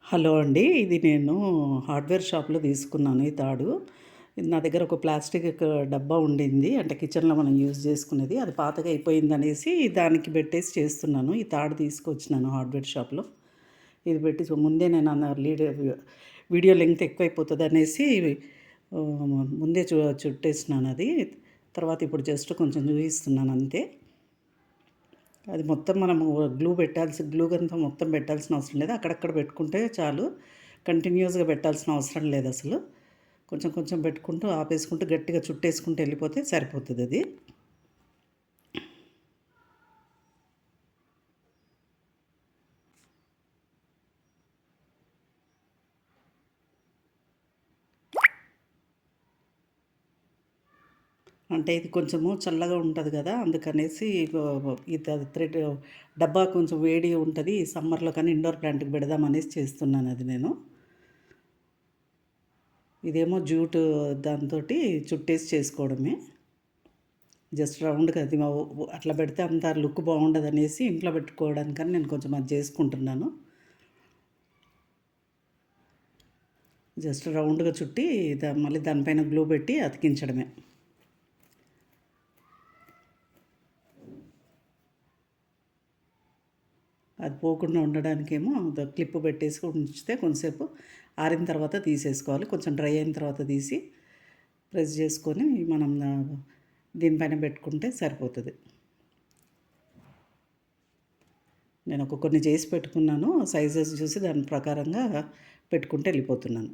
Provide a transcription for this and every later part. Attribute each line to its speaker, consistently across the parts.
Speaker 1: Hello అండి. ఇది నేను హార్డ్వేర్ షాప్‌లో తీసుకున్నాను ఈ తాడు. ఇది నా దగ్గర ఒక ప్లాస్టిక్ డబ్బా ఉండింది. అంటే కిచెన్‌లో మనం యూజ్ చేసుకునేది. అది పాతగా అయిపోయిందనేసి దానికి పెట్టేసి చేస్తున్నాను. ఈ తాడు తీసుకొచ్చినాను హార్డ్వేర్ షాప్‌లో. ఇది పెట్టి ముందే నేను వీడియో లెంగ్త్ ఎక్కువైపోతదనేసి ముందే చుట్టేసినాను అది. తర్వాత ఇప్పుడు జస్ట్ కొంచెం చూపిస్తున్నాను అంతే. అది మొత్తం మనము గ్లూ గన్‌తో మొత్తం పెట్టాల్సిన అవసరం లేదు. అక్కడక్కడ పెట్టుకుంటే చాలు. కంటిన్యూయస్‌గా పెట్టాల్సిన అవసరం లేదసలు. కొంచెం కొంచెం పెట్టుకుంటూ ఆపేసుకుంటూ గట్టిగా చుట్టేసుకుంటూ వెళ్ళిపోతే సరిపోతదది. అంటే ఇది కొంచెము చల్లగా ఉంటది గదా! అందుకనేసి ఇది థ్రెడ్ డబ్బా కొంచెం వేడిగా ఉంటది. సమ్మర్‌లో కానీ ఇండోర్ ప్లాంట్‌కి పెడదామనేసి చేస్తున్నాను అది నేను. ఇదేమో జూట్ దాంతోటి చుట్టేసి చేసుకోవడమే. జస్ట్ రౌండ్‌గా అది అట్లా పెడితే అంత లుక్ బాగుండదనేసి ఇంట్లో పెట్టుకోవడానికని నేను కొంచెం అది చేసుకుంటున్నాను. జస్ట్ రౌండ్‌గా చుట్టి మళ్ళీ దానిపైన గ్లూ పెట్టి అతికించడమే. అది పోకుండా ఉండడానికేమో క్లిప్ పెట్టేసి ఉంచితే కొంచెంసేపు ఆరిన తర్వాత తీసేసుకోవాలి. కొంచెం డ్రై అయిన తర్వాత తీసి ప్రెస్ చేసుకొని మనం దీనిపైన పెట్టుకుంటే సరిపోతుంది. నేను కొన్ని చేసి పెట్టుకున్నాను. సైజెస్ చూసి దాని ప్రకారంగా పెట్టుకుంటూ వెళ్ళిపోతున్నాను.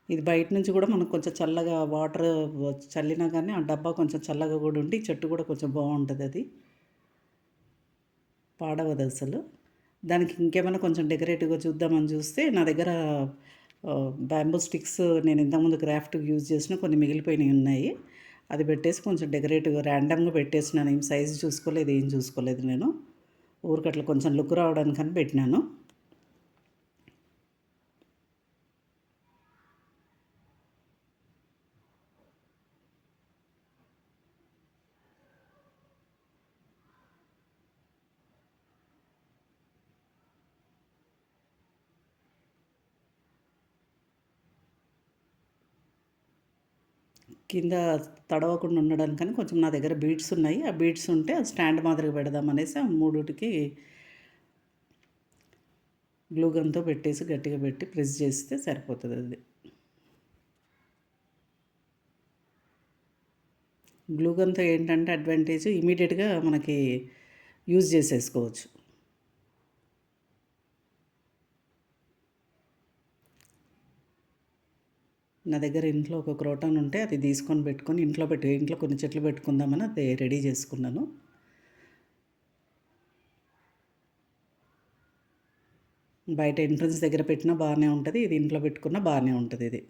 Speaker 1: ఇది బయట నుంచి కూడా మనకు కొంచెం చల్లగా వాటర్ చల్లినా కానీ ఆ డబ్బా కొంచెం చల్లగా కూడా ఉండి చెట్టు కూడా కొంచెం బాగుంటుంది. అది పాడవదు అసలు. దానికి ఇంకేమైనా కొంచెం డెకరేటివ్గా చూద్దామని చూస్తే నా దగ్గర బ్యాంబూ స్టిక్స్ నేను ఇంతకుముందు క్రాఫ్ట్కి యూజ్ చేసిన కొన్ని మిగిలిపోయినవి ఉన్నాయి. అది పెట్టేసి కొంచెం డెకరేటివ్గా ర్యాండమ్గా పెట్టేసినాను. ఏం సైజు చూసుకోలేదు, ఏం చూసుకోలేదు నేను. ఊరికట్లా కొంచెం లుక్ రావడానికని పెట్టినాను. కింద తడవకుండా ఉండడానికని కొంచెం నా దగ్గర బీడ్స్ ఉన్నాయి. ఆ బీడ్స్ ఉంటే ఆ స్టాండ్ మాదిరిగా పెడదామనేసి ఆ మూడిటికి గ్లూ గన్‌తో పెట్టేసి గట్టిగా పెట్టి ప్రెస్ చేస్తే సరిపోతుంది అది. గ్లూ గన్‌తో ఏంటంటే అడ్వాంటేజ్ ఇమ్మీడియట్‌గా మనకి యూజ్ చేసేసుకోవచ్చు. నా దగ్గర ఇంట్లో ఒక క్రోటాన్ ఉంటే అది తీసుకొని పెట్టుకొని ఇంట్లో కొన్ని చెట్లు పెట్టుకుందామని అది రెడీ చేసుకున్నాను. బయట ఎంట్రన్స్ దగ్గర పెట్టినా బాగానే ఉంటుంది. ఇది ఇంట్లో పెట్టుకున్నా బాగానే ఉంటుంది ఇది.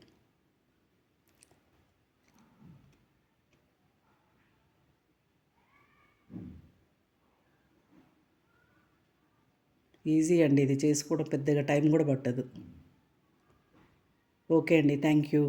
Speaker 1: ఈజీ అండి ఇది చేసుకోవడం, పెద్దగా టైం కూడా పట్టదు. ఓకే అండి. Thank you.